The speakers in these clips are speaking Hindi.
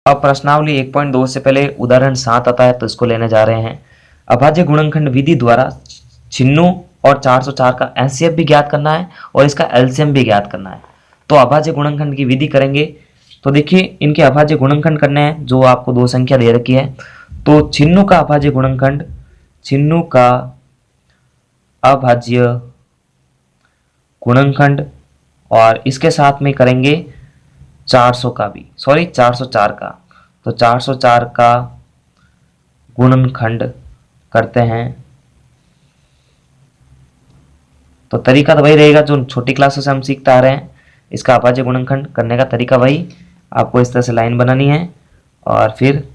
अब प्रश्नावली 1.2 से पहले उदाहरण 7 आता है, तो इसको लेने जा रहे हैं। अभाज्य गुणनखंड विधि द्वारा छिन्नों और 404 का एचसीएफ भी ज्ञात करना है और इसका एलसीएम भी ज्ञात करना है। तो अभाज्य गुणनखंड की विधि करेंगे। तो देखिए इनके अभाज्य गुणनखंड करने हैं, जो आपको दो संख्या दे रखी है। तो छिन्नों का अभाज्य गुणनखंड, छिन्नों का अभाज्य गुणनखंड, और इसके साथ में करेंगे 400 का भी, सॉरी 404 का। तो 404 का गुणनखंड करते हैं। तो तरीका तो वही रहेगा जो छोटी क्लासों से हम सीखते आ रहे हैं। इसका अभाज्य गुणनखंड करने का तरीका वही, आपको इस तरह से लाइन बनानी है और फिर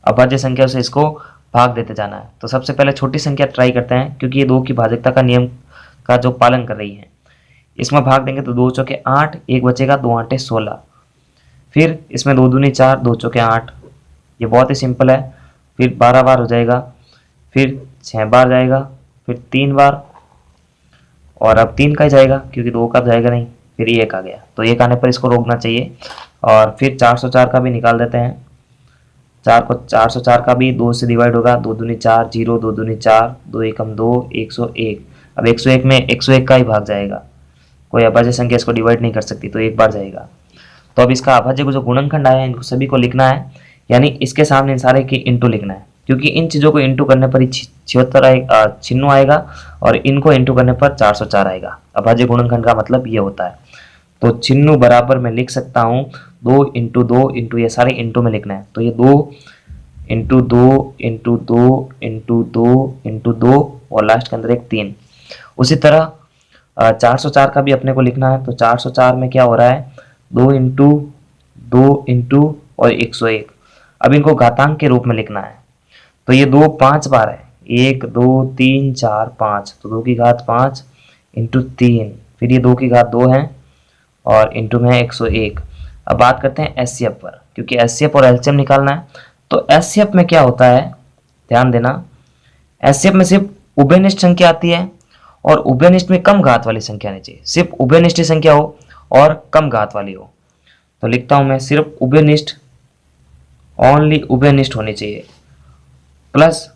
अभाज्य संख्या से इसको भाग देते जाना है। तो सबसे पहले छोटी संख्या ट्राई करते हैं, क्योंकि ये 2 की भाजकता का नियम का जो पालन कर रही है। इसमें भाग देंगे तो 2 चौके 8, 1 बचेगा, 2 आठे 16। फिर इसमें 2 दूनी 4, 2 चौके 8। ये बहुत ही सिंपल है। फिर 12 बार हो जाएगा, फिर 6 बार जाएगा, फिर 3 बार, और अब 3 का ही जाएगा क्योंकि 2 का जाएगा नहीं। फिर 1 आ गया, तो 1 आने पर इसको रोकना चाहिए। और फिर 404 का भी निकाल देते हैं। 404 का भी 2 से डिवाइड होगा, 2 दूनी 4, 0, 2 दूनी 4, 2 एकम 2, 101। अब 101 में 101 का ही भाग जाएगा, कोई अभाज्य संख्या इसको डिवाइड नहीं कर सकती, तो 1 बार जाएगा। तो अब इसका अभाज्य को जो गुणनखंड आया है इनको सभी को लिखना है, यानी इसके सामने इन सारे की इंटू लिखना है, क्योंकि इन चीज़ों को इंटू करने पर ही 76 आएगा, छिन्नू आएगा, और इनको इंटू करने पर 404 आएगा। अभाज्य गुणनखंड का मतलब ये होता है। तो छिन्नू बराबर मैं लिख सकता हूँ 2 इंटू 2 इंटू, ये सारे इंटू में लिखना है, तो ये 2 इंटू 2 इंटू 2 इंटू 2 इंटू 2 और लास्ट के अंदर एक 3। उसी तरह 404 का भी अपने को लिखना है। तो 404 में क्या हो रहा है, 2 इंटू 2 इंटू और 101। अब इनको घातांक के रूप में लिखना है। तो ये 2 5 बार है, 1 2 3 4 5, तो 2 की घात 5 इंटू 3, फिर ये 2 की घात 2 है और इंटू में 101। अब बात करते हैं एचसीएफ पर, क्योंकि एचसीएफ और एलसीएम निकालना है। तो एचसीएफ में क्या होता है, ध्यान देना, एचसीएफ में सिर्फ उभयनिष्ठ संख्या आती है, और उभयनिष्ठ में कम घात वाली संख्या आनी चाहिए। सिर्फ उभयनिष्ठ संख्या हो और कम घात वाली हो। तो लिखता हूं मैं, सिर्फ उभयनिष्ठ, ओनली उभयनिष्ठ होनी चाहिए, प्लस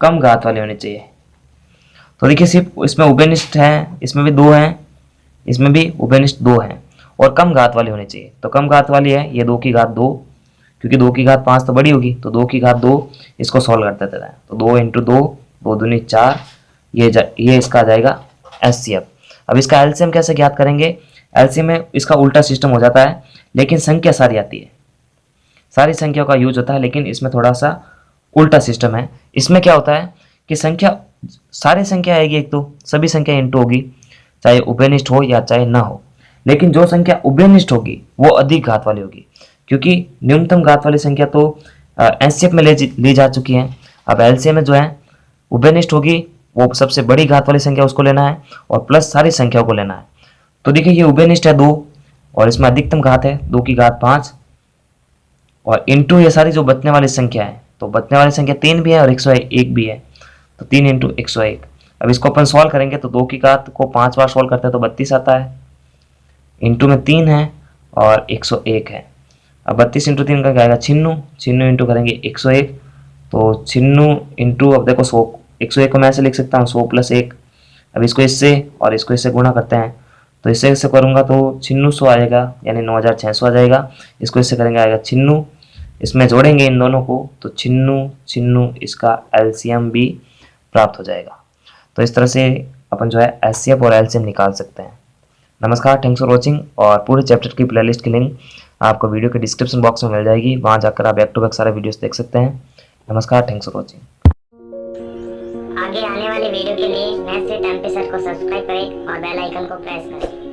कम घात वाली होनी चाहिए। तो देखिए सिर्फ इसमें उभयनिष्ठ है, इसमें भी 2 हैं, इसमें भी उभयनिष्ठ 2 हैं, और कम घात वाली होनी चाहिए। तो कम घात वाली है ये 2 की घात 2, क्योंकि 2 की घात 5 तो बड़ी होगी, तो 2 की घात 2, इसको सॉल्व कर देते हैं। तो 2 इंटू 2, 2 दूनी 4, ये इसका आ जाएगा एचसीएफ। अब इसका एलसीएम कैसे ज्ञात करेंगे, एलसीएम में इसका उल्टा सिस्टम हो जाता है, लेकिन संख्या सारी आती है, सारी संख्याओं का यूज होता है, लेकिन इसमें थोड़ा सा उल्टा सिस्टम है। इसमें क्या होता है कि संख्या, सारी संख्या आएगी, एक तो सभी संख्या इंटू होगी, चाहे उभयनिष्ठ हो या चाहे ना हो, लेकिन जो संख्या उभयनिष्ठ होगी वो अधिक घात वाली होगी, क्योंकि न्यूनतम घात वाली संख्या तो एचसीएफ में ली जा चुकी है। अब एलसीएम में जो है उभयनिष्ठ होगी, वो सबसे बड़ी घात वाली संख्या उसको लेना है, और प्लस सारी संख्याओं को लेना है। तो देखिए ये उभयनिष्ठ है 2, और इसमें अधिकतम घात है 2 की घात 5, और इंटू ये सारी जो बचने वाली संख्या है, तो बचने वाली संख्या 3 भी है और 101 भी है, तो 3 इंटू 101। अब इसको अपन सॉल्व करेंगे तो 2 की घात को 5 बार सॉल्व करते हैं तो 32 आता है, इंटू में 3 है और 101 है। अब 32 इंटू 3 का क्या आएगा, छिन्नू, छिन्नू इंटू करेंगे 101, तो छिन्नू इंटू, अब देखो 100, 101 को मैं ऐसे लिख सकता हूँ 100 प्लस 1। अब इसको इससे और इसको इससे गुणा करते हैं, तो इससे करूँगा तो छिन्नू 100 आएगा, यानी 9600 आ जाएगा। इसको इससे करेंगे आएगा छिन्नू, इसमें जोड़ेंगे इन दोनों को तो छिन्नू छिन्नू, इसका एलसीएम भी प्राप्त हो जाएगा। तो इस तरह से अपन जो है एचसीएफ और एलसीएम निकाल सकते हैं। नमस्कार, थैंक्स फॉर वॉचिंग। और पूरे चैप्टर की प्लेलिस्ट की लिंक आपको वीडियो के डिस्क्रिप्शन बॉक्स में मिल जाएगी, वहाँ जाकर आप बैक टू बैक सारे वीडियोस देख सकते हैं। नमस्कार, थैंक्स फॉर वॉचिंग। आगे आने वाली वीडियो के लिए मैथ्स विद एमपी सर को सब्सक्राइब करें और बेल आइकन को प्रेस करें।